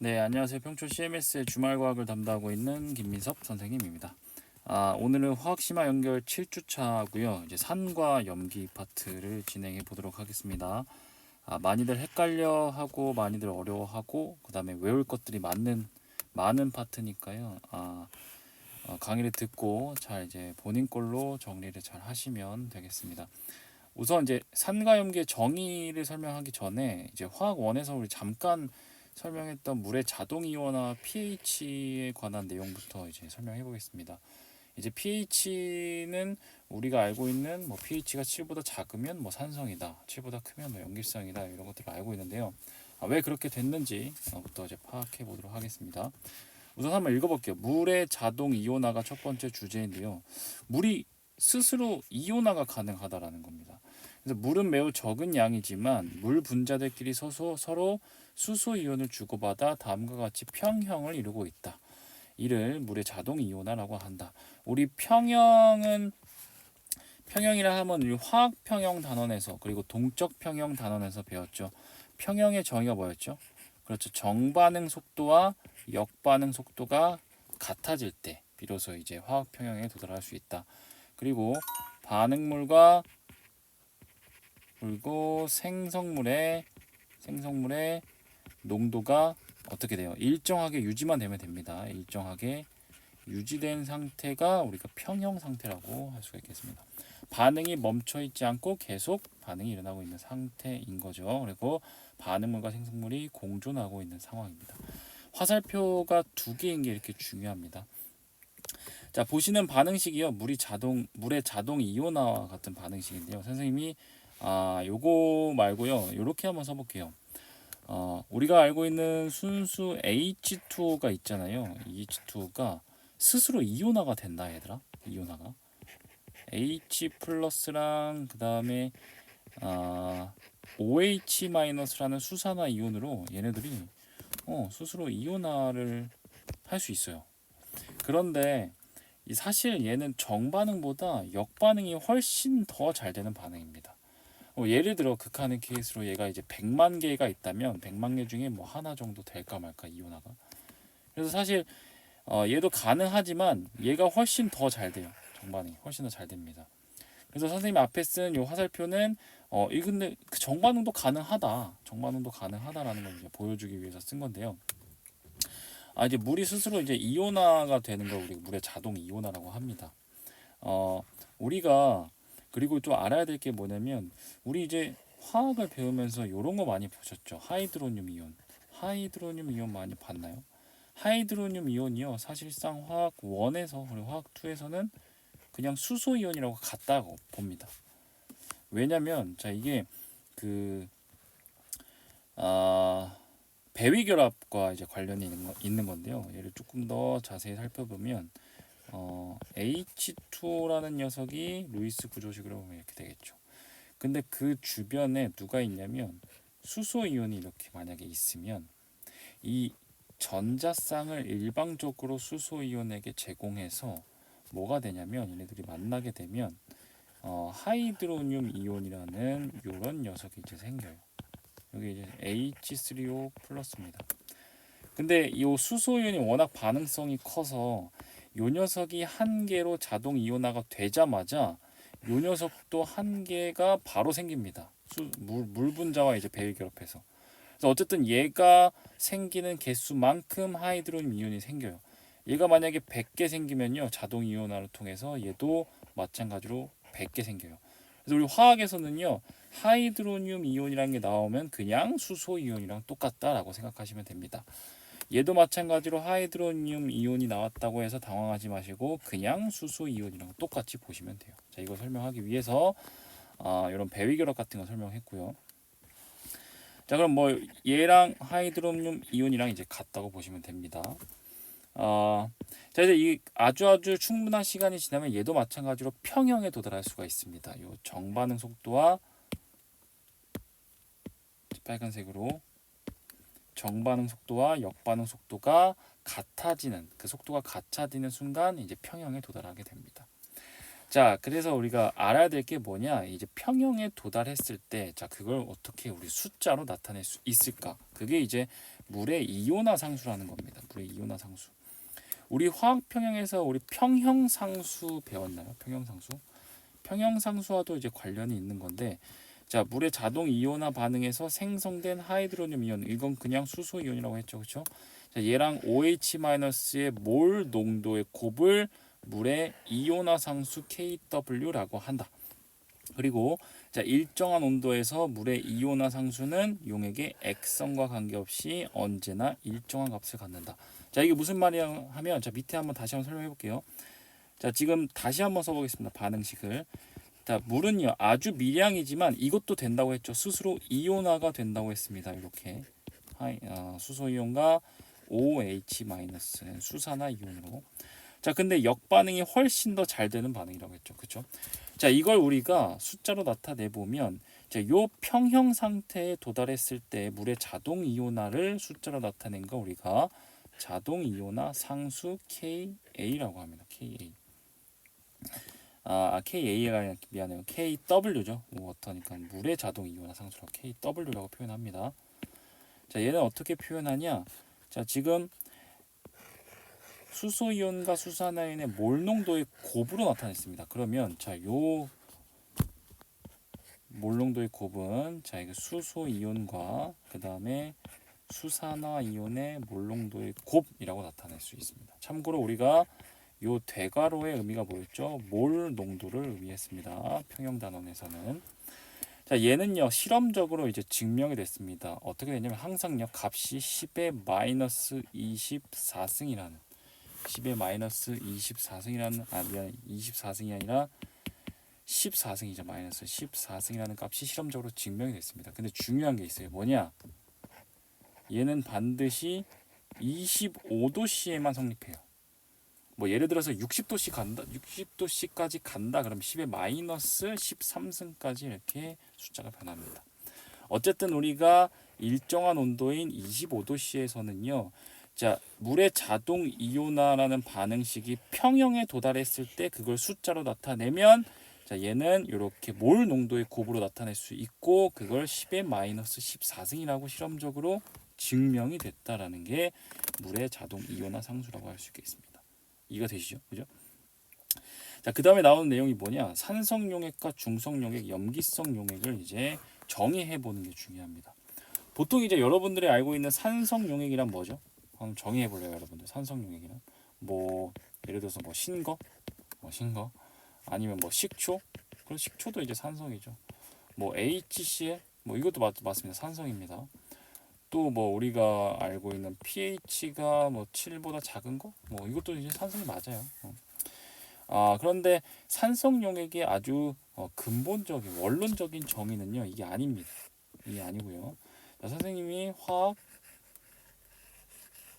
네, 안녕하세요. 평촌 CMS의 주말과학을 담당하고 있는 김민섭 선생님입니다. 오늘은 화학심화 연결 7주차고요. 이제 산과 염기 파트를 진행해 보도록 하겠습니다. 많이들 헷갈려하고 많이들 어려워하고 그다음에 외울 것들이 많은 파트니까요. 강의를 듣고 잘 이제 본인 걸로 정리를 잘 하시면 되겠습니다. 우선 이제 산과 염기의 정의를 설명하기 전에 이제 화학 원에서 우리 잠깐 설명했던 물의 자동 이온화 pH에 관한 내용부터 이제 설명해 보겠습니다. 이제 pH는 우리가 알고 있는 뭐 pH가 7보다 작으면 뭐 산성이다, 7보다 크면 뭐 염기성이다 이런 것들을 알고 있는데요. 왜 그렇게 됐는지부터 이제 파악해 보도록 하겠습니다. 우선 한번 읽어볼게요. 물의 자동 이온화가 첫 번째 주제인데요. 물이 스스로 이온화가 가능하다라는 겁니다. 그래서 물은 매우 적은 양이지만 물 분자들끼리 서로 수소 이온을 주고받아 다음과 같이 평형을 이루고 있다. 이를 물의 자동 이온화라고 한다. 우리 평형이라 하면 우리 화학 평형 단원에서 그리고 동적 평형 단원에서 배웠죠. 평형의 정의가 뭐였죠? 그렇죠. 정반응 속도와 역반응 속도가 같아질 때 비로소 이제 화학 평형에 도달할 수 있다. 그리고 반응물과 그리고 생성물의 농도가 어떻게 돼요? 일정하게 유지만 되면 됩니다. 일정하게 유지된 상태가 우리가 평형 상태라고 할 수가 있겠습니다. 반응이 멈춰 있지 않고 계속 반응이 일어나고 있는 상태인 거죠. 그리고 반응물과 생성물이 공존하고 있는 상황입니다. 화살표가 두 개인 게 이렇게 중요합니다. 자, 보시는 반응식이요. 물의 자동 이온화와 같은 반응식인데요. 선생님이 요거 말고요. 요렇게 한번 써볼게요. 우리가 알고 있는 순수 H2O가 있잖아요. H2O가 스스로 이온화가 된다, 얘들아. 이온화가 H 플러스랑 그 다음에 OH 마이너스라는 수산화 이온으로 얘네들이 스스로 이온화를 할 수 있어요. 그런데 사실 얘는 정반응보다 역반응이 훨씬 더 잘 되는 반응입니다. 예를 들어 극한의 케이스로 얘가 이제 100만 개가 있다면 100만 개 중에 뭐 하나 정도 될까 말까 이온화가. 그래서 사실 얘도 가능하지만 얘가 훨씬 더 잘 돼요. 정반응이 훨씬 더 잘 됩니다. 그래서 선생님 앞에 쓴 이 화살표는 이 근데 그 정반응도 가능하다. 정반응도 가능하다라는 걸 이제 보여주기 위해서 쓴 건데요. 이제 물이 스스로 이제 이온화가 되는 걸 우리가 물의 자동 이온화라고 합니다. 우리가 그리고 또 알아야 될 게 뭐냐면 우리 이제 화학을 배우면서 이런 거 많이 보셨죠? 하이드로늄 이온. 하이드로늄 이온 많이 봤나요? 하이드로늄 이온이요. 사실상 화학 1에서 그리고 화학 2에서는 그냥 수소 이온이라고 같다고 봅니다. 왜냐면 자 이게 그 배위 결합과 이제 관련이 있는 건데요. 얘를 조금 더 자세히 살펴보면 H2O라는 녀석이 루이스 구조식으로 보면 이렇게 되겠죠. 근데 그 주변에 누가 있냐면 수소 이온이 이렇게 만약에 있으면 이 전자쌍을 일방적으로 수소 이온에게 제공해서 뭐가 되냐면 얘네들이 만나게 되면 하이드로늄 이온이라는 이런 녀석이 이제 생겨요. 여기 이제 H3O 플러스입니다. 근데 이 수소 이온이 워낙 반응성이 커서 요 녀석이 한 개로 자동 이온화가 되자마자 요 녀석도 한 개가 바로 생깁니다. 물 분자와 이제 배열 결합해서. 그래서 어쨌든 얘가 생기는 개수만큼 하이드로늄 이온이 생겨요. 얘가 만약에 100개 생기면요. 자동 이온화를 통해서 얘도 마찬가지로 100개 생겨요. 그래서 우리 화학에서는요. 하이드로늄 이온이라는 게 나오면 그냥 수소 이온이랑 똑같다라고 생각하시면 됩니다. 얘도 마찬가지로 하이드로늄 이온이 나왔다고 해서 당황하지 마시고 그냥 수소 이온이랑 똑같이 보시면 돼요. 자, 이거 설명하기 위해서 이런 배위 결합 같은 거 설명했고요. 자, 그럼 뭐 얘랑 하이드로늄 이온이랑 이제 같다고 보시면 됩니다. 자, 이제 이 아주 충분한 시간이 지나면 얘도 마찬가지로 평형에 도달할 수가 있습니다. 요 정반응 속도와 빨간색으로 정반응 속도와 역반응 속도가 같아지는 그 속도가 같아지는 순간 이제 평형에 도달하게 됩니다. 자, 그래서 우리가 알아야 될 게 뭐냐? 이제 평형에 도달했을 때, 자, 그걸 어떻게 우리 숫자로 나타낼 수 있을까? 그게 이제 물의 이온화 상수라는 겁니다. 물의 이온화 상수. 우리 화학 평형에서 우리 평형상수 배웠나요? 평형상수? 평형상수와도 이제 관련이 있는 건데, 자, 물의 자동 이온화 반응에서 생성된 하이드로늄 이온, 이건 그냥 수소 이온이라고 했죠, 그렇죠? 자, 얘랑 OH-의 몰 농도의 곱을 물의 이온화 상수 KW라고 한다. 그리고 자, 일정한 온도에서 물의 이온화 상수는 용액의 액성과 관계없이 언제나 일정한 값을 갖는다. 자, 이게 무슨 말이야 하면, 자, 밑에 한번 다시 한번 설명해 볼게요. 자, 지금 다시 한번 써보겠습니다. 반응식을. 자, 물은요 아주 미량이지만 이것도 된다고 했죠. 스스로 이온화가 된다고 했습니다. 이렇게 수소 이온과 OH- 수산화 이온으로. 자, 근데 역반응이 훨씬 더 잘 되는 반응이라고 했죠. 그렇죠? 자, 이걸 우리가 숫자로 나타내 보면, 자, 요 평형 상태에 도달했을 때 물의 자동 이온화를 숫자로 나타낸 거 우리가 자동 이온화 상수 KA라고 합니다. KA. KA가 아니라 미안해요. KW죠. 워터니까 물의 자동 이온화 상수라고 KW라고 표현합니다. 자, 얘는 어떻게 표현하냐? 자, 지금 수소 이온과 수산화이온의 몰 농도의 곱으로 나타냈습니다. 그러면 자, 요 몰 농도의 곱은 자, 이거 수소 이온과 그다음에 수산화 이온의 몰 농도의 곱이라고 나타낼 수 있습니다. 참고로 우리가 요 대괄호의 의미가 뭐였죠? 몰 농도를 의미했습니다. 평형 단원에서는. 자, 얘는요 실험적으로 이제 증명이 됐습니다. 어떻게 되냐면 항상요 값이 10의 마이너스 24승이라는 10의 마이너스 24승이라는 미안 24승이 아니라 14승이죠. 마이너스 14승이라는 값이 실험적으로 증명이 됐습니다. 근데 중요한 게 있어요. 뭐냐? 얘는 반드시 25도씨에만 성립해요. 뭐 예를 들어서 60도씨 간다, 60도씨까지 간다. 그럼 10의 마이너스 13승까지 이렇게 숫자가 변합니다. 어쨌든 우리가 일정한 온도인 25도씨에서는요. 자, 물의 자동 이온화라는 반응식이 평형에 도달했을 때 그걸 숫자로 나타내면, 자, 얘는 이렇게 몰 농도의 곱으로 나타낼 수 있고 그걸 10의 마이너스 14승이라고 실험적으로 증명이 됐다라는 게 물의 자동 이온화 상수라고 할 수 있겠습니다. 이해가 되시죠? 그죠? 자, 그 다음에 나오는 내용이 뭐냐? 산성 용액과 중성 용액, 염기성 용액을 이제 정의해 보는 게 중요합니다. 보통 이제 여러분들이 알고 있는 산성 용액이란 뭐죠? 한번 정의해 볼래요, 여러분들. 산성 용액이란 뭐 예를 들어서 뭐 신거, 아니면 뭐 식초, 그런 식초도 이제 산성이죠. 뭐 HCl, 뭐 이것도 맞습니다. 산성입니다. 또 뭐 우리가 알고 있는 pH가 뭐 7보다 작은 거, 뭐 이것도 이제 산성이 맞아요. 그런데 산성 용액의 아주 근본적인 원론적인 정의는요, 이게 아닙니다. 이게 아니고요. 자, 선생님이 화학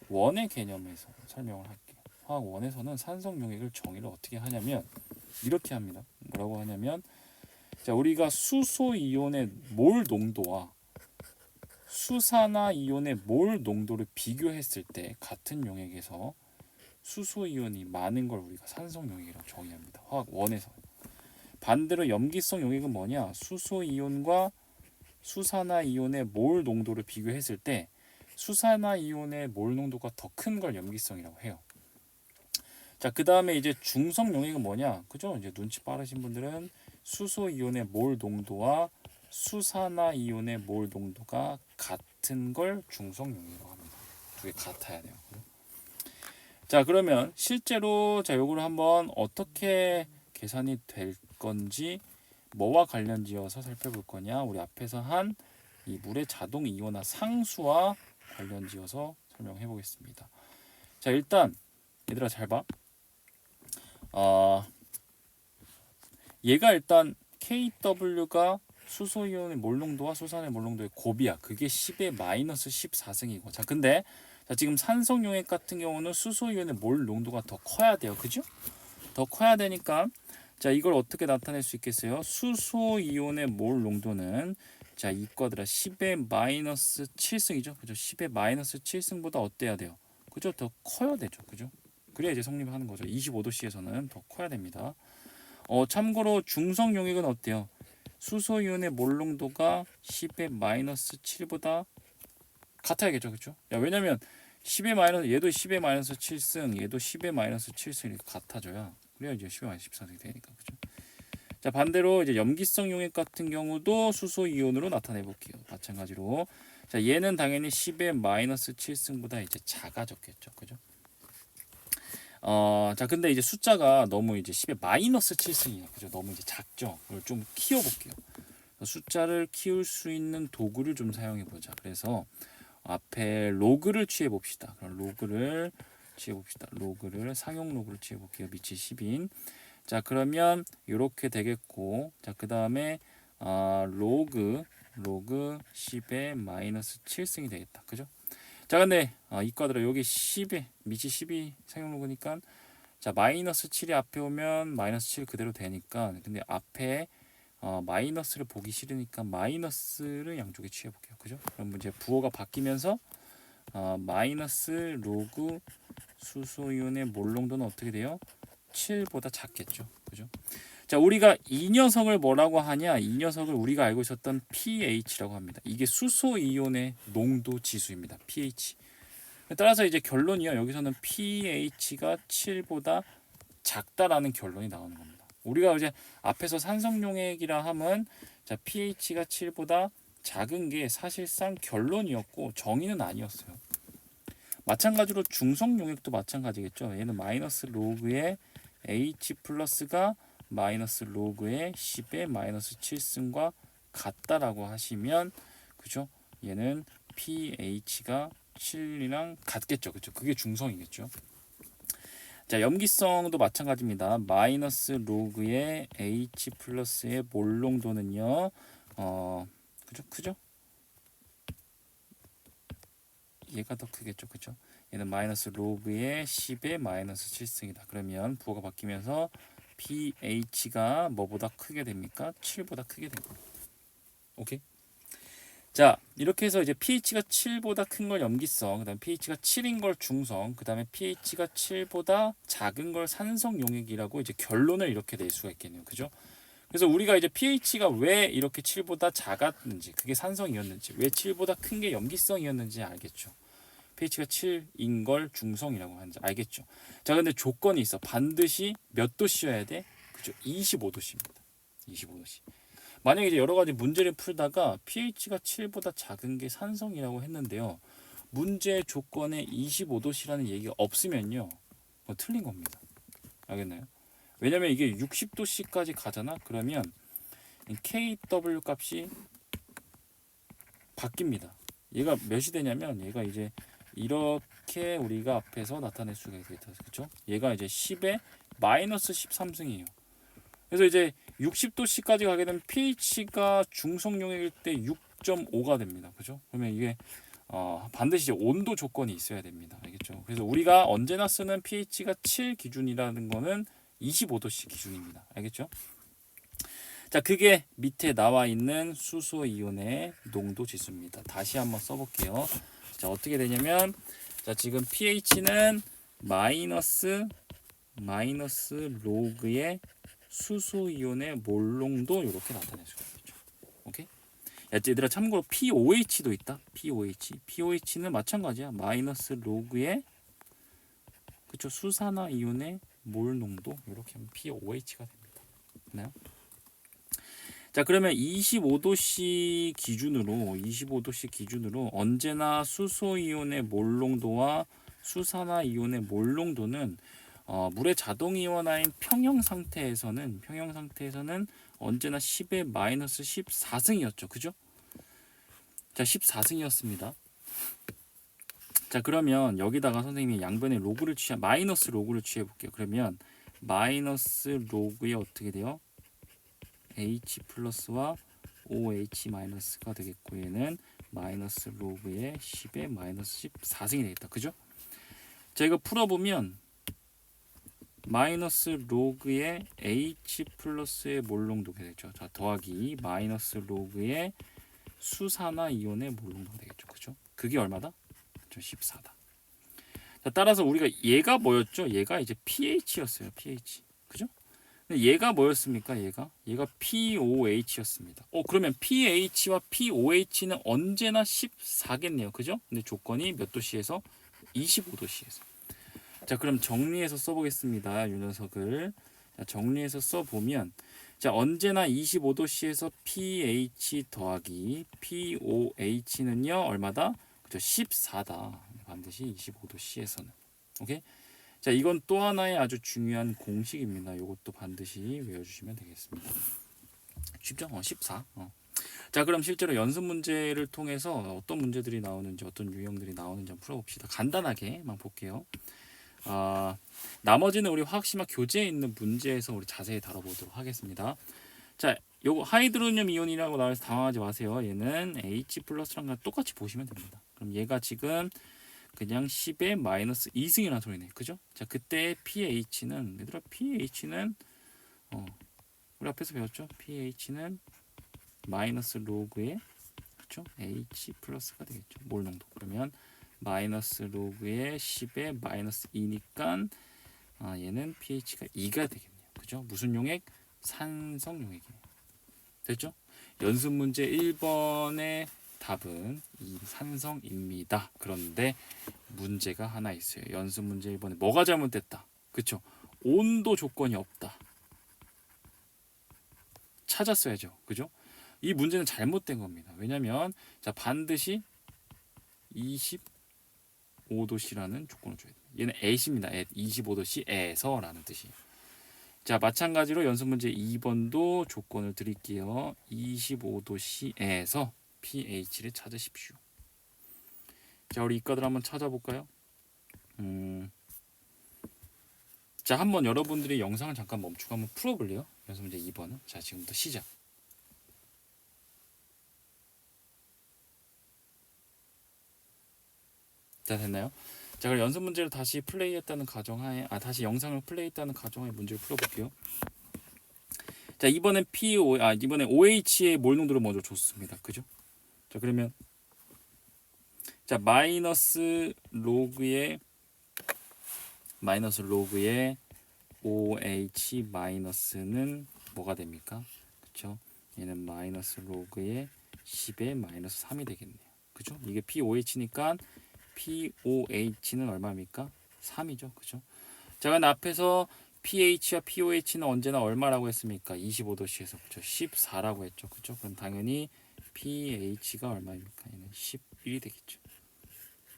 원의 개념에서 설명을 할게요. 화학 원에서는 산성 용액을 정의를 어떻게 하냐면 이렇게 합니다. 뭐라고 하냐면, 자, 우리가 수소 이온의 몰 농도와 수산화 이온의 몰 농도를 비교했을 때 같은 용액에서 수소 이온이 많은 걸 우리가 산성 용액이라고 정의합니다. 화학 원에서. 반대로 염기성 용액은 뭐냐? 수소 이온과 수산화 이온의 몰 농도를 비교했을 때 수산화 이온의 몰 농도가 더 큰 걸 염기성이라고 해요. 자, 그 다음에 이제 중성 용액은 뭐냐? 그죠? 이제 눈치 빠르신 분들은 수소 이온의 몰 농도와 수산화 이온의 몰 농도가 같은 걸 중성 용액이라고 합니다. 두 개 같아야 돼요. 자, 그러면 실제로 자, 요거를 한번 어떻게 계산이 될 건지 뭐와 관련지어서 살펴볼 거냐? 우리 앞에서 한 이 물의 자동 이온화 상수와 관련지어서 설명해 보겠습니다. 자, 일단 얘들아 잘 봐. 얘가 일단 KW가 수소 이온의 몰 농도와 수산의 몰 농도의 곱이야. 그게 10의 마이너스 14승이고. 자, 근데 자, 지금 산성 용액 같은 경우는 수소 이온의 몰 농도가 더 커야 돼요. 그죠? 더 커야 되니까 자, 이걸 어떻게 나타낼 수 있겠어요? 수소 이온의 몰 농도는 자, 이과들아 10의 마이너스 7승이죠. 그죠? 10의 마이너스 7승보다 어때야 돼요? 그죠? 더 커야 되죠. 그죠? 그래야 이제 성립하는 거죠. 25도씨에서는 더 커야 됩니다. 참고로 중성 용액은 어때요? 수소 이온의 몰농도가 10의 마이너스 7보다 같아야겠죠, 그렇죠? 왜냐면 10의 마이너스 얘도 10의 마이너스 7승, 얘도 10의 마이너스 7승 이렇게 같아져야 그래야 이제 10의 마이너스 14승이 되니까, 그렇죠? 자, 반대로 이제 염기성 용액 같은 경우도 수소 이온으로 나타내 볼게요. 마찬가지로 자, 얘는 당연히 10의 마이너스 7승보다 이제 작아졌겠죠, 그죠? 자, 근데 이제 숫자가 너무 이제 10의 마이너스 7승이에요, 그죠? 너무 이제 작죠. 이걸 좀 키워볼게요. 숫자를 키울 수 있는 도구를 좀 사용해 보자. 그래서 앞에 로그를 취해 봅시다. 그럼 로그를 취해 봅시다. 로그를 상용 로그를 취해 볼게요. 밑이 10인. 자, 그러면 이렇게 되겠고, 자, 그 다음에 로그 10의 마이너스 7승이 되겠다. 그죠? 자, 근데 이과들아 여기 10에 밑이 12 상용 로그니까 자, 마이너스 7이 앞에 오면 마이너스 7 그대로 되니까, 근데 앞에 마이너스를 보기 싫으니까 마이너스를 양쪽에 취해 볼게요. 그죠? 그럼 이제 부호가 바뀌면서 마이너스 로그 수소이온의 몰농도는 어떻게 돼요? 7보다 작겠죠. 그죠? 자, 우리가 이 녀석을 뭐라고 하냐? 이 녀석을 우리가 알고 있었던 pH라고 합니다. 이게 수소이온의 농도 지수입니다. pH. 따라서 이제 결론이요. 여기서는 pH가 7보다 작다라는 결론이 나오는 겁니다. 우리가 이제 앞에서 산성용액이라 하면 자, pH가 7보다 작은 게 사실상 결론이었고 정의는 아니었어요. 마찬가지로 중성용액도 마찬가지겠죠. 얘는 마이너스 로그의 H 플러스가 마이너스 로그의 10의 마이너스 7승과 같다라고 하시면 그죠? 얘는 pH가 7이랑 같겠죠. 그죠? 그게 중성이겠죠. 자, 염기성도 마찬가지입니다. 마이너스 로그의 H 플러스의 몰농도는요. 그죠? 크죠? 얘가 더 크겠죠. 그죠? 얘는 마이너스 로그의 10의 마이너스 7승이다. 그러면 부호가 바뀌면서 pH가 뭐보다 크게 됩니까? 7보다 크게 됩니다. 오케이? 자, 이렇게 해서 이제 pH가 7보다 큰 걸 염기성, 그 다음에 pH가 7인 걸 중성, 그 다음에 pH가 7보다 작은 걸 산성 용액이라고 이제 결론을 이렇게 낼 수가 있겠네요. 그죠? 그래서 우리가 이제 pH가 왜 이렇게 7보다 작았는지, 그게 산성이었는지, 왜 7보다 큰 게 염기성이었는지 알겠죠. pH가 7인 걸 중성이라고 하는지 알겠죠. 자, 근데 조건이 있어. 반드시 몇 도씨여야 돼? 그죠? 25도씨입니다. 25도씨. 만약에 이제 여러 가지 문제를 풀다가 pH가 7보다 작은 게 산성이라고 했는데요. 문제 조건에 25도씨라는 얘기가 없으면요. 틀린 겁니다. 알겠나요? 왜냐면 이게 60도씨까지 가잖아. 그러면 KW 값이 바뀝니다. 얘가 몇이 되냐면 얘가 이제 이렇게 우리가 앞에서 나타낼 수가 있겠다. 그렇죠? 얘가 이제 10에 마이너스 13승이에요. 그래서 이제 60도씨까지 가게 되면 pH가 중성용액일 때 6.5가 됩니다. 그죠? 그러면 이게 반드시 이제 온도 조건이 있어야 됩니다. 알겠죠? 그래서 우리가 언제나 쓰는 pH가 7 기준이라는 거는 25도씨 기준입니다. 알겠죠? 자, 그게 밑에 나와 있는 수소 이온의 농도 지수입니다. 다시 한번 써볼게요. 자, 어떻게 되냐면 자, 지금 pH는 마이너스 로그의 수소 이온의 몰농도 이렇게 나타낼 수가 있죠. 오케이? 야, 얘들아 참고로 POH도 있다. POH는 마찬가지야. 마이너스 로그의 그쵸 수산화 이온의 몰 농도 이렇게 하면 POH가 됩니다. 맞나요? 자, 그러면 25도씨 기준으로 언제나 수소 이온의 몰 농도와 수산화 이온의 몰 농도는 물의 자동 이온화인 평형 상태에서는 언제나 10의 마이너스 14승이었죠. 그죠? 자, 14승이었습니다. 자, 그러면 여기다가 선생님이 양변에 마이너스 로그를 취해 볼게요. 그러면 마이너스 로그에 어떻게 돼요? H 플러스와 OH 마이너스가 되겠고 얘는 마이너스 로그의 10의 마이너스 14승이 되겠다. 그죠? 자, 이거 풀어보면 마이너스 로그의 H 플러스의 몰농도가 되죠. 자, 더하기 마이너스 로그의 수산화 이온의 몰농도가 되겠죠. 그죠? 그게 얼마다? 14다. 자, 따라서 우리가 얘가 뭐였죠? 얘가 이제 pH였어요. pH. 그죠? 근데 얘가 뭐였습니까? 얘가 POH였습니다. 그러면 pH와 POH는 언제나 14겠네요. 그죠? 근데 조건이 몇 도씨에서 25도씨에서. 자, 그럼 정리해서 써보겠습니다. 이 녀석을. 자, 정리해서 써보면, 자, 언제나 25도씨에서 pH 더하기 POH는요, 얼마다? 그죠? 14다. 반드시 25도씨에서는. 오케이? 자, 이건 또 하나의 아주 중요한 공식입니다. 이것도 반드시 외워주시면 되겠습니다. 쉽죠? 14. 자, 그럼 실제로 연습 문제를 통해서 어떤 문제들이 나오는지, 어떤 유형들이 나오는지 한번 풀어봅시다. 간단하게만 볼게요. 나머지는 우리 화학심학 교재에 있는 문제에서 우리 자세히 다뤄보도록 하겠습니다. 자, 요거 하이드로늄 이온이라고 나와서 당황하지 마세요. 얘는 H 플러스랑 똑같이 보시면 됩니다. 그럼 얘가 지금 그냥 10의 마이너스 2승이라는 소리네. 그죠? 자, 그때 pH는 얘들아 pH는 우리 앞에서 배웠죠? pH는 마이너스 로그의 그렇죠? H 플러스가 되겠죠. 몰 농도. 그러면 마이너스 로그의 10의 마이너스 2니까 얘는 pH가 2가 되겠네요. 그죠? 무슨 용액? 산성 용액이네요. 됐죠? 연습 문제 1번의 답은 이 산성입니다. 그런데 문제가 하나 있어요. 연습 문제 1번에 뭐가 잘못됐다? 그쵸? 온도 조건이 없다. 찾았어야죠. 그죠? 이 문제는 잘못된 겁니다. 왜냐면 자, 반드시 25도씨라는 조건을 줘야 돼요. 얘는 at입니다. at 25도씨에서라는 뜻이에요. 자, 마찬가지로 연습 문제 2번도 조건을 드릴게요. 25도씨에서 pH를 찾으십시오. 자, 우리 이과들 한번 찾아볼까요? 자, 한번 여러분들이 영상을 잠깐 멈추고 한번 풀어볼래요? 연습 문제 2번은. 자, 지금부터 시작. 자, 됐나요? 자, 그럼 연습 문제를 다시 플레이했다는 가정하에 다시 영상을 플레이했다는 가정하에 문제를 풀어볼게요. 자, 이번엔 이번에 OH의 몰 농도를 먼저 줬습니다. 그죠? 자, 그러면 자, 마이너스 로그의 OH 마이너스는 뭐가 됩니까? 그쵸? 얘는 마이너스 로그의 10의 마이너스 3이 되겠네요. 그죠? 이게 POH니까 POH는 얼마입니까? 3이죠. 그죠? 자, 그럼 앞에서 pH와 POH는 언제나 얼마라고 했습니까? 25도씨에서. 그죠? 14라고 했죠. 그죠? 그럼 당연히 pH가 얼마입니까? 얘는 11이 되겠죠.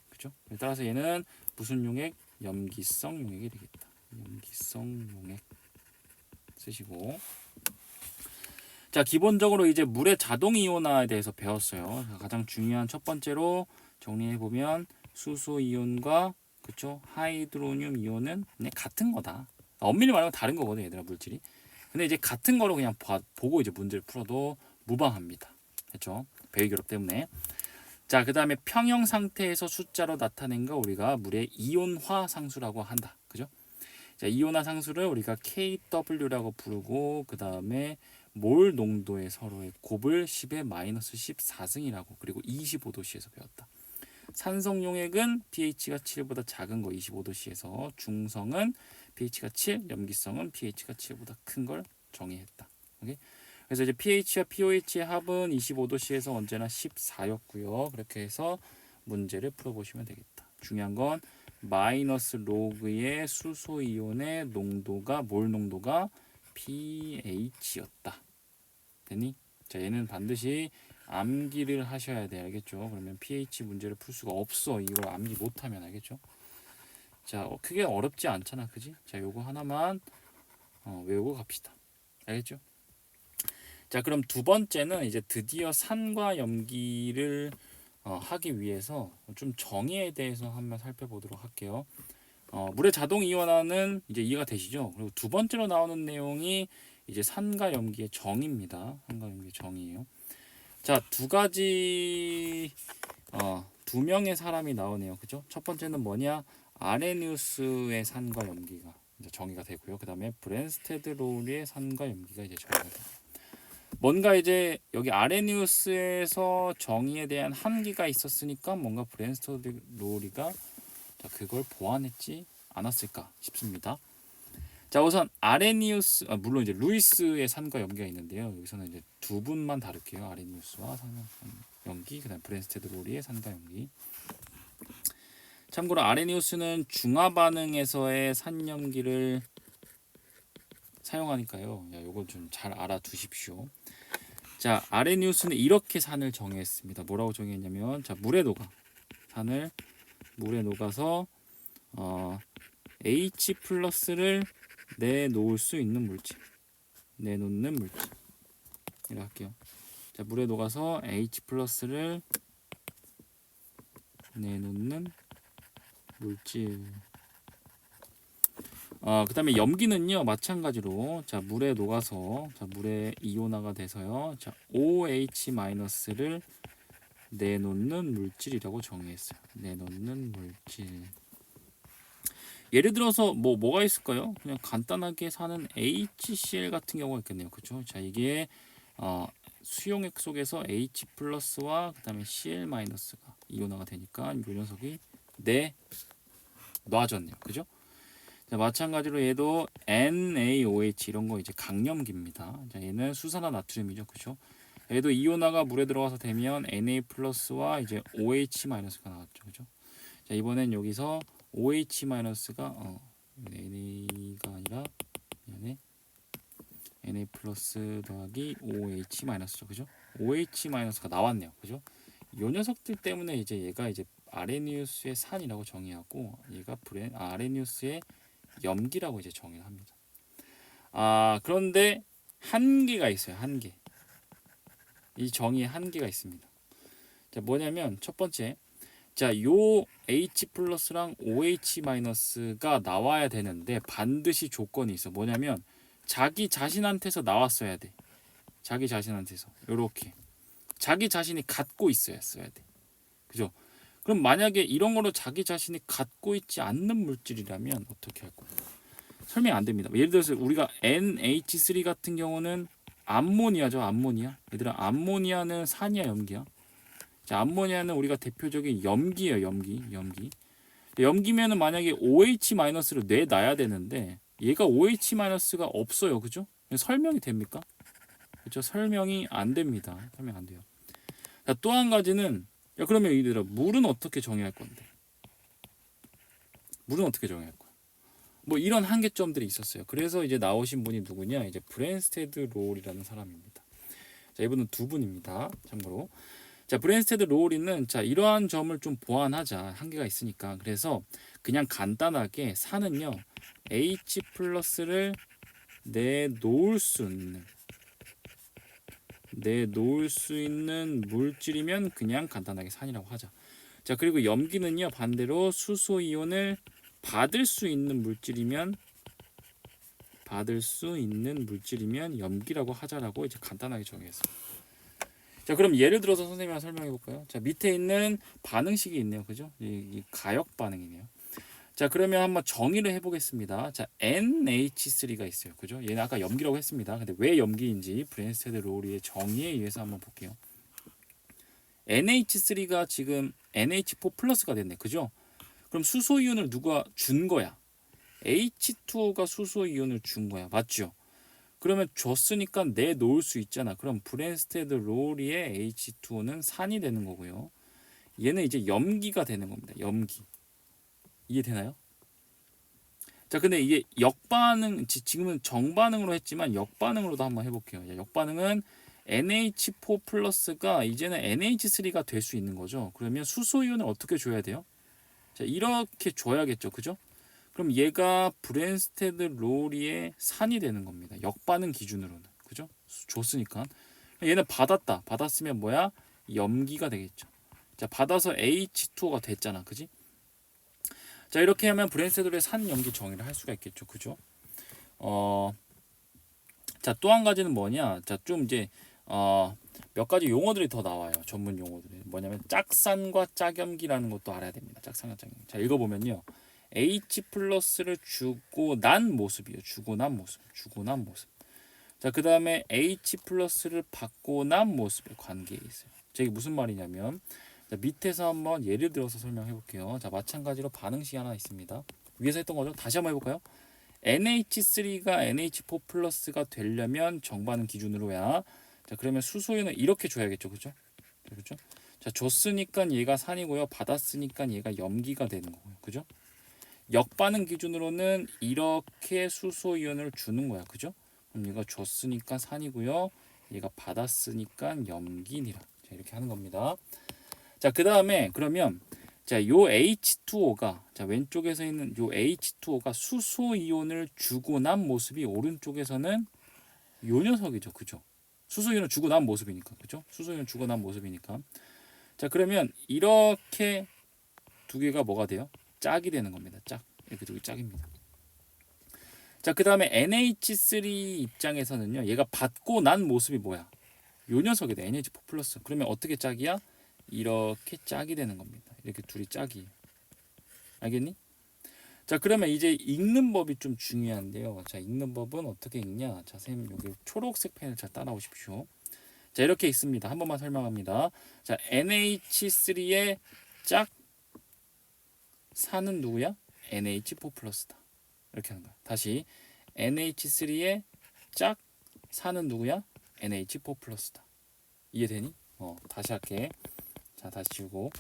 그죠? 따라서 얘는 무슨 용액? 염기성 용액이 되겠다. 염기성 용액 쓰시고. 자, 기본적으로 이제 물의 자동 이온화에 대해서 배웠어요. 가장 중요한 첫 번째로 정리해 보면 수소 이온과 그쵸? 하이드로늄 이온은 그냥 같은 거다. 엄밀히 말하면 다른 거거든, 얘들아, 물질이. 근데 이제 같은 거로 그냥 보고 이제 문제를 풀어도 무방합니다. 그렇죠? 배기결합 때문에. 자, 그 다음에 평형 상태에서 숫자로 나타낸 거 우리가 물의 이온화 상수라고 한다. 그죠? 자, 이온화 상수를 우리가 KW라고 부르고, 그 다음에 몰 농도의 서로의 곱을 10의 마이너스 14승이라고, 그리고 25도씨에서 배웠다. 산성 용액은 pH가 7보다 작은 거 25도씨에서, 중성은 pH가 7, 염기성은 pH가 7보다 큰 걸 정의했다. 오케이? 그래서 이제 pH와 POH의 합은 25도씨에서 언제나 14였고요. 그렇게 해서 문제를 풀어보시면 되겠다. 중요한 건 마이너스 로그의 수소 이온의 농도가 몰 농도가 pH였다. 됐니? 자, 얘는 반드시 암기를 하셔야 돼. 알겠죠? 그러면 pH 문제를 풀 수가 없어. 이걸 암기 못하면. 알겠죠? 자, 크게 어렵지 않잖아. 그지? 자, 요거 하나만 외우고 갑시다. 알겠죠? 자, 그럼 두 번째는 이제 드디어 산과 염기를 하기 위해서 좀 정의에 대해서 한번 살펴보도록 할게요. 물의 자동 이온화는 이제 이해가 되시죠? 그리고 두 번째로 나오는 내용이 이제 산과 염기의 정의입니다. 산과 염기의 정의예요. 자, 두 명의 사람이 나오네요. 그죠? 첫 번째는 뭐냐? 아레니우스의 산과 염기가 이제 정의가 되고요. 그 다음에 브랜스테드 로리의 산과 염기가 이제 정의가 됩니다. 뭔가 이제 여기 아레니우스에서 정의에 대한 한계가 있었으니까 뭔가 브랜스테드 로리가 그걸 보완했지 않았을까 싶습니다. 자, 우선 아레니우스, 물론 이제 루이스의 산과 연기가 있는데요. 여기서는 이제 두 분만 다룰게요. 아레니우스와 연기, 그다음 브랜스테드 로리의 산과 연기. 참고로 아레니우스는 중화 반응에서의 산 연기를 사용하니까요. 요거 좀 잘 알아두십시오. 자, 아레니우스는 이렇게 산을 정했습니다. 뭐라고 정했냐면, 자, 산을 물에 녹아서 H 플러스를 내놓을 수 있는 물질, 내놓는 물질 이렇게 할게요. 자, 물에 녹아서 H 플러스를 내놓는 물질. 그 다음에 염기는요, 마찬가지로, 자, 물에 녹아서, 자, 물에 이온화가 돼서요, 자, OH-를 내놓는 물질이라고 정의했어요. 내놓는 물질. 예를 들어서 뭐가 있을까요? 그냥 간단하게 사는 HCl 같은 경우가 있겠네요. 그렇죠? 자, 이게 수용액 속에서 H 플러스와 그다음에 Cl 마이너스가 이온화가 되니까 이 녀석이 놔졌네요. 그죠? 자, 마찬가지로 얘도 NaOH 이런 거 이제 강염기입니다. 자, 얘는 수산화 나트륨이죠. 그죠? 얘도 이온화가 물에 들어가서 되면 Na 플러스와 이제 OH 마이너스가 나왔죠. 그죠? 자, 이번엔 여기서 OH-가 NA가 아니라 Na 플러스 더하기 OH-죠. 그죠? OH-가 나왔네요. 그죠? 이 녀석들 때문에 이제 얘가 이제 아레니우스의 산이라고 정의하고 얘가 아레니우스의 염기라고 이제 정의를 합니다. 그런데 한계가 있어요. 한계. 이 정의에 한계가 있습니다. 자, 뭐냐면 첫 번째, 자, 요 H 플러스랑 OH 마이너스가 나와야 되는데 반드시 조건이 있어. 뭐냐면 자기 자신한테서 나왔어야 돼. 자기 자신한테서 요렇게 자기 자신이 갖고 있어야 돼. 그죠? 그럼 만약에 이런 거로 자기 자신이 갖고 있지 않는 물질이라면 어떻게 할 거예요? 설명이 안 됩니다. 예를 들어서 우리가 NH3 같은 경우는 암모니아죠. 암모니아. 얘들아, 암모니아는 산이야, 염기야? 자, 암모니아는 우리가 대표적인 염기예요. 염기. 염기면은 만약에 OH-를 내놔야 되는데 얘가 OH-가 없어요. 그죠? 설명이 됩니까? 그렇죠? 설명이 안 됩니다. 설명 안 돼요. 자, 또 한 가지는, 야, 그러면 이들아, 물은 어떻게 정의할 건데? 물은 어떻게 정의할 거야? 뭐 이런 한계점들이 있었어요. 그래서 이제 나오신 분이 누구냐? 이제 브랜스테드 로울이라는 사람입니다. 자, 이분은 두 분입니다. 참고로. 자, 브랜스테드 로울이는 자, 이러한 점을 좀 보완하자. 한계가 있으니까. 그래서 그냥 간단하게 산은요, H 플러스를 내놓을 수 있는 물질이면 그냥 간단하게 산이라고 하자. 자, 그리고 염기는요, 반대로 수소 이온을 받을 수 있는 물질이면 염기라고 하자라고 이제 간단하게 정했습니다. 자, 그럼 예를 들어서 선생님이 설명해 볼까요? 자, 밑에 있는 반응식이 있네요. 그죠? 이 가역 반응이네요. 자, 그러면 한번 정의를 해 보겠습니다. 자, NH3가 있어요. 그죠? 얘는 아까 염기라고 했습니다. 근데 왜 염기인지 브랜스테드 로우리의 정의에 의해서 한번 볼게요. NH3가 지금 NH4 플러스가 됐네. 그죠? 그럼 수소 이온을 누가 준 거야? H2O가 수소 이온을 준 거야. 맞죠? 그러면 줬으니까 내놓을 수 있잖아. 그럼 브랜스테드 로우리의 H2O는 산이 되는 거고요. 얘는 이제 염기가 되는 겁니다. 염기. 이해되나요? 자, 근데 이게 역반응, 지금은 정반응으로 했지만 역반응으로도 한번 해볼게요. 역반응은 NH4 플러스가 이제는 NH3가 될 수 있는 거죠. 그러면 수소 이온을 어떻게 줘야 돼요? 자, 이렇게 줘야겠죠. 그죠? 그럼 얘가 브랜스테드 로우리의 산이 되는 겁니다. 역반응 기준으로는. 그죠? 줬으니까. 얘는 받았으면 뭐야? 염기가 되겠죠. 자, 받아서 H2O가 됐잖아. 그지? 자, 이렇게 하면 브랜스테드 로우리의 산 염기 정의를 할 수가 있겠죠. 그죠? 자, 또 한 가지는 뭐냐? 자, 좀 이제 몇 가지 용어들이 더 나와요. 전문 용어들이. 뭐냐면 짝산과 짝염기라는 것도 알아야 됩니다. 짝산과 짝염기. 자, 읽어보면요. H 플러스를 주고 난 모습이에요. 주고 난 모습. 자, 그 다음에 H 플러스를 받고 난 모습의 관계에 있어요. 자, 이게 무슨 말이냐면, 자, 밑에서 한번 예를 들어서 설명해 볼게요. 자, 마찬가지로 반응식이 하나 있습니다. 위에서 했던 거죠. 다시 한번 해볼까요? NH3가 NH4 플러스가 되려면 정반응 기준으로야. 자, 그러면 수소이온을 이렇게 줘야겠죠, 그죠? 그렇죠? 자, 줬으니까 얘가 산이고요. 받았으니까 얘가 염기가 되는 거고요, 그죠? 역반응 기준으로는 이렇게 수소이온을 주는 거야, 그죠? 그럼 얘가 줬으니까 산이고요. 얘가 받았으니까 염기니라. 자, 이렇게 하는 겁니다. 자, 그 다음에 그러면 자, 요 H2O가 자, 왼쪽에서 있는 요 H2O가 수소 이온을 주고 난 모습이 오른쪽에서는 요 녀석이죠. 그죠? 수소 이온을 주고 난 모습이니까. 그죠? 수소 이온을 주고 난 모습이니까. 자, 그러면 이렇게 두 개가 뭐가 돼요? 짝이 되는 겁니다. 짝. 이렇게 두 개 짝입니다. 자, 그 다음에 NH3 입장에서는요. 얘가 받고 난 모습이 뭐야? 요 녀석이다. NH4 플러스. 그러면 어떻게 짝이야? 이렇게 짝이 되는 겁니다. 이렇게 둘이 짝이에요. 알겠니? 자, 그러면 이제 읽는 법이 좀 중요한데요. 자, 읽는 법은 어떻게 읽냐? 자, 선생님 여기 초록색 펜을 잘 따라오십시오. 자, 이렇게 읽습니다. 한 번만 설명합니다. 자, NH3의 짝 산은 누구야? NH4 플러스다. 이렇게 하는 거야. 다시 NH3의 짝 산은 누구야? NH4 플러스다. 이해되니? 다시 할게. 자, 다시 지우고.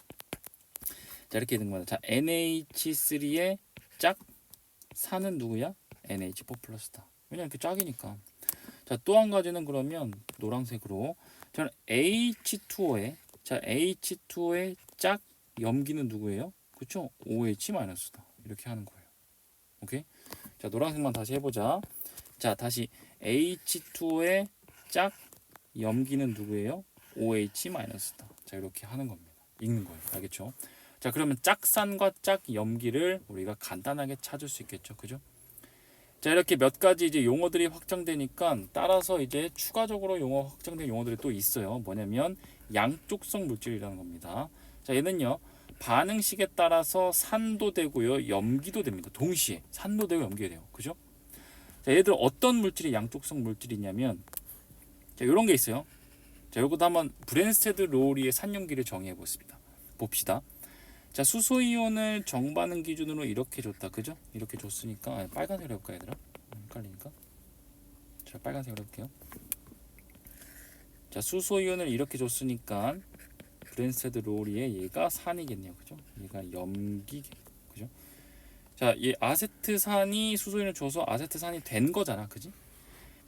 자, 이렇게 된 거다. 자, NH3의 짝 산은 누구야? NH4 플러스다. 왜냐면 이렇게 짝이니까. 자, 또 한 가지는 그러면 노란색으로. 자, H2O의 자, H2O의 짝 염기는 누구예요? 그쵸? OH-다. 이렇게 하는 거예요. 오케이? 자, 노란색만 다시 해보자. 자, 다시 H2O의 짝 염기는 누구예요? OH-다. 자, 이렇게 하는 겁니다. 읽는 거예요. 알겠죠? 자, 그러면 짝산과 짝염기를 우리가 간단하게 찾을 수 있겠죠. 그죠? 자, 이렇게 몇 가지 이제 용어들이 확장되니까 따라서 이제 추가적으로 확장된 용어들이 또 있어요. 뭐냐면 양쪽성 물질이라는 겁니다. 자, 얘는요. 반응식에 따라서 산도 되고요. 염기도 됩니다. 동시에 산도 되고 염기도 돼요. 그죠? 자, 얘들 어떤 물질이 양쪽성 물질이냐면 자, 이런 게 있어요. 자, 요것도 한번 브랜스테드 로우리의 산염기를 정의해 보겠습니다. 봅시다. 자, 수소이온을 정반응 기준으로 이렇게 줬다. 그죠? 이렇게 줬으니까 빨간색으로 해볼까 얘들아? 헷갈리니까. 자, 빨간색으로 해볼게요. 자, 수소이온을 이렇게 줬으니까 브랜스테드 로우리의 얘가 산이겠네요. 그죠? 얘가 염기. 그죠? 자, 얘 아세트산이 수소이온을 줘서 아세트산이 된 거잖아. 그지?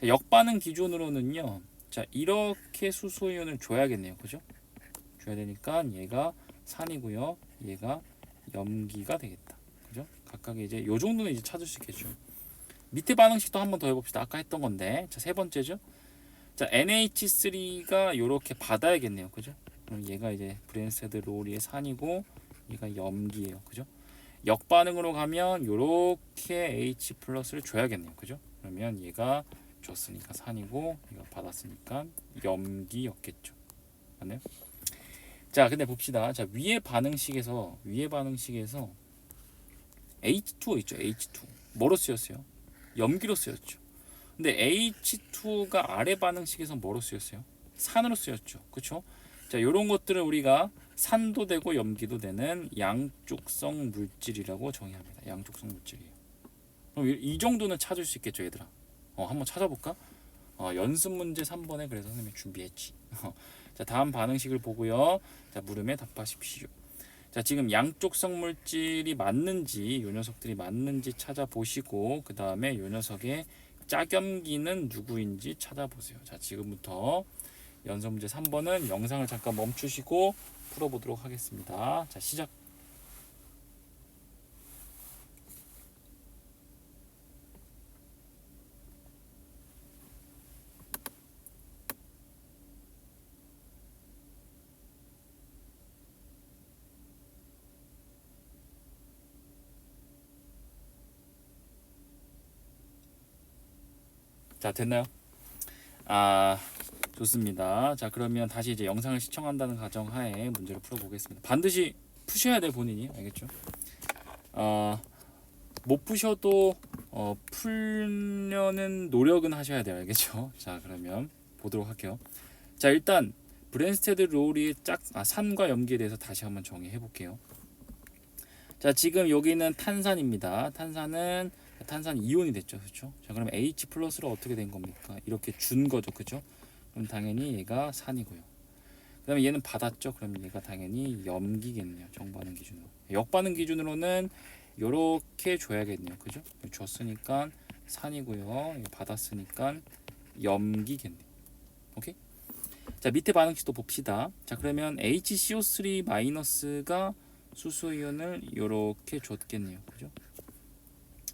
자, 역반응 기준으로는요. 자, 이렇게 수소이온을 줘야겠네요. 그죠? 줘야 되니까 얘가 산이고요. 얘가 염기가 되겠다. 그죠? 각각의 이제 요 정도는 이제 찾을 수 있겠죠. 밑에 반응식도 한번 더 해봅시다. 아까 했던 건데. 자, 세 번째죠. 자, NH3가 요렇게 받아야겠네요. 그죠? 그럼 얘가 이제 브랜스테드 로우리의 산이고 얘가 염기예요. 그죠? 역반응으로 가면 요렇게 H 플러스를 줘야겠네요. 그죠? 그러면 얘가 줬으니까 산이고 얘가 받았으니까 염기였겠죠. 맞나요? 자, 근데 봅시다. 자, 위의 반응식에서 H2O 있죠. H2 뭐로 쓰였어요? 염기로 쓰였죠. 근데 H2가 아래 반응식에서 뭐로 쓰였어요? 산으로 쓰였죠. 그렇죠? 자, 요런 것들을 우리가 산도 되고 염기도 되는 양쪽성 물질이라고 정의합니다. 양쪽성 물질이에요. 그럼 이 정도는 찾을 수 있겠죠, 얘들아. 한번 찾아볼까? 연습 문제 3번에 그래서 선생님이 준비했지. 자, 다음 반응식을 보고요. 자, 물음에 답하십시오. 자, 지금 양쪽성 물질이 맞는지, 요 녀석들이 맞는지 찾아보시고, 그 다음에 요 녀석의 짝염기는 누구인지 찾아보세요. 자, 지금부터 연습 문제 3번은 영상을 잠깐 멈추시고 풀어보도록 하겠습니다. 자, 시작. 자, 됐나요? 좋습니다. 자, 그러면 다시 이제 영상을 시청한다는 가정하에 문제를 풀어보겠습니다. 반드시 푸셔야 돼, 본인이. 알겠죠? 못 푸셔도 풀려는 노력은 하셔야 돼요. 알겠죠? 자, 그러면 보도록 할게요. 자, 일단 브랜스테드 로우리의 산과 염기에 대해서 다시 한번 정의해 볼게요. 자, 지금 여기는 탄산입니다. 탄산은 탄산 이온이 됐죠, 그렇죠? 자, 그럼 H 플러스로 어떻게 된 겁니까? 이렇게 준 거죠, 그죠? 그럼 당연히 얘가 산이고요. 그다음에 얘는 받았죠. 그럼 얘가 당연히 염기겠네요. 정반응 기준으로. 역반응 기준으로는 요렇게 줘야겠네요, 그죠? 줬으니까 산이고요. 받았으니까 염기겠네요. 오케이? 자, 밑에 반응식도 봅시다. 자, 그러면 HCO3 마이너스가 수소이온을 이렇게 줬겠네요, 그죠?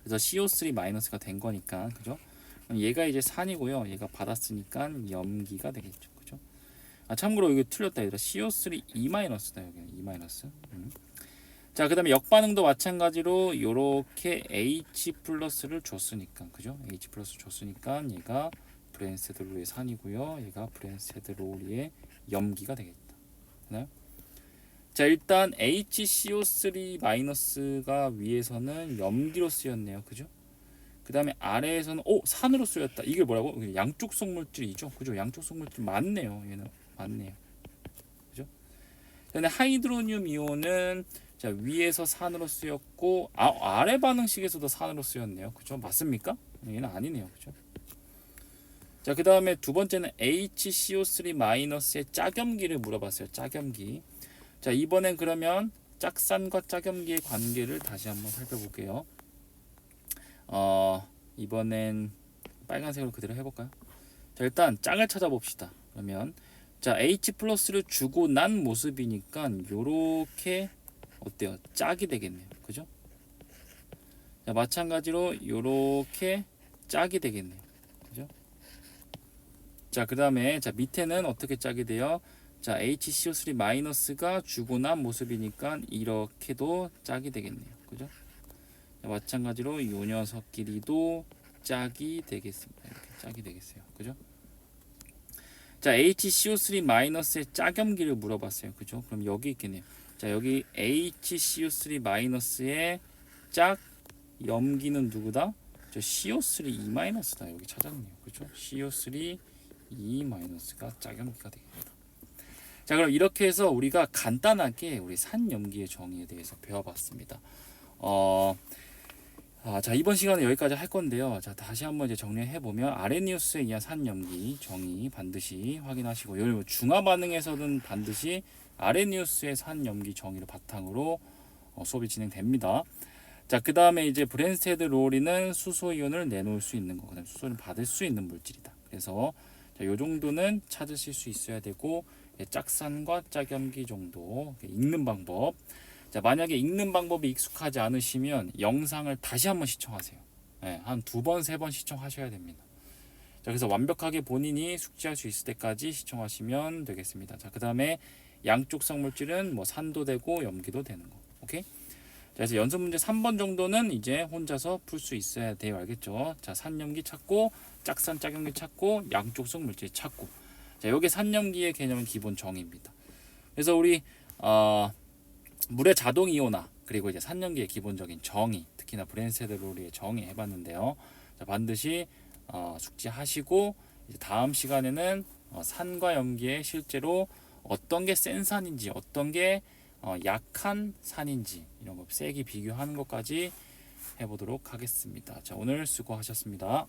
그래서 CO3 마이너스가 된 거니까, 그죠? 그럼 얘가 이제 산이고요. 얘가 받았으니까 염기가 되겠죠, 그죠? 아, 참고로 이거 틀렸다, 얘들아. CO3 E 마이너스다, 여기는 E 마이너스. 자, 그다음에 역반응도 마찬가지로 이렇게 H 플러스를 줬으니까, 그죠? H 플러스 줬으니까 얘가 브랜세드로리의 산이고요. 얘가 브랜세드로리의 염기가 되겠다. 되나요? 자, 일단 HCO3 마이너스가 위에서는 염기로 쓰였네요, 그죠? 그 다음에 아래에서는 산으로 쓰였다. 이게 뭐라고? 양쪽성 물질이죠, 그죠? 양쪽성 물질 맞네요. 얘는 맞네요, 그죠? 근데 하이드로늄 이온은 자, 위에서 산으로 쓰였고 아래 반응식에서도 산으로 쓰였네요, 그죠? 맞습니까? 얘는 아니네요, 그죠? 자, 그 다음에 두 번째는 HCO3 마이너스의 짝염기를 물어봤어요. 짝염기. 자, 이번엔 그러면 짝산과 짝염기의 관계를 다시 한번 살펴볼게요. 이번엔 빨간색으로 그대로 해볼까요? 자, 일단 짝을 찾아봅시다. 그러면 자, H 플러스를 주고 난 모습이니까 요렇게 어때요? 짝이 되겠네요, 그죠? 자, 마찬가지로 요렇게 짝이 되겠네요, 그죠? 자, 그 다음에 자, 밑에는 어떻게 짝이 돼요? 자, HCO3 마이너스가 주고 난 모습이니까 이렇게도 짝이 되겠네요, 그죠? 자, 마찬가지로 요 녀석끼리도 짝이 되겠습니다. 이렇게 짝이 되겠어요, 그죠? 자, HCO3 마이너스의 짝염기를 물어봤어요, 그죠? 그럼 여기 있겠네요. 자, 여기 HCO3 마이너스의 짝염기는 누구다? 저 CO3 E 마이너스다. 여기 찾았네요, 그죠? CO3 E 마이너스가 짝염기가 되겠다. 자, 그럼 이렇게 해서 우리가 간단하게 우리 산염기의 정의에 대해서 배워봤습니다. 자, 이번 시간은 여기까지 할 건데요. 자, 다시 한번 이제 정리해 보면 아레니우스에 의한 산염기 정의 반드시 확인하시고, 여러분 중화 반응에서는 반드시 아레니우스의 산염기 정의를 바탕으로 수업이 진행됩니다. 자, 그 다음에 이제 브랜스테드 로리는 수소 이온을 내놓을 수 있는 거, 그다음 수소를 받을 수 있는 물질이다. 그래서 자, 요 정도는 찾으실 수 있어야 되고, 짝산과 짝염기 정도 읽는 방법. 자, 만약에 읽는 방법이 익숙하지 않으시면 영상을 다시 한번 시청하세요. 네, 한 2번, 3번 시청하셔야 됩니다. 자, 그래서 완벽하게 본인이 숙지할 수 있을 때까지 시청하시면 되겠습니다. 자, 그 다음에 양쪽성 물질은 뭐 산도 되고 염기도 되는 거. 오케이? 자, 그래서 연습 문제 3번 정도는 이제 혼자서 풀 수 있어야 돼요. 알겠죠? 자, 산염기 찾고, 짝산, 짝염기 찾고, 양쪽성 물질 찾고. 자, 요게 산염기의 개념은 기본 정의입니다. 그래서 우리 물의 자동 이온화, 그리고 이제 산염기의 기본적인 정의, 특히나 브랜세드 로리의 정의 해봤는데요. 자, 반드시 숙지하시고, 이제 다음 시간에는 산과 염기의 실제로 어떤 게 센 산인지, 어떤 게 약한 산인지, 이런 거 세기 비교하는 것까지 해보도록 하겠습니다. 자, 오늘 수고하셨습니다.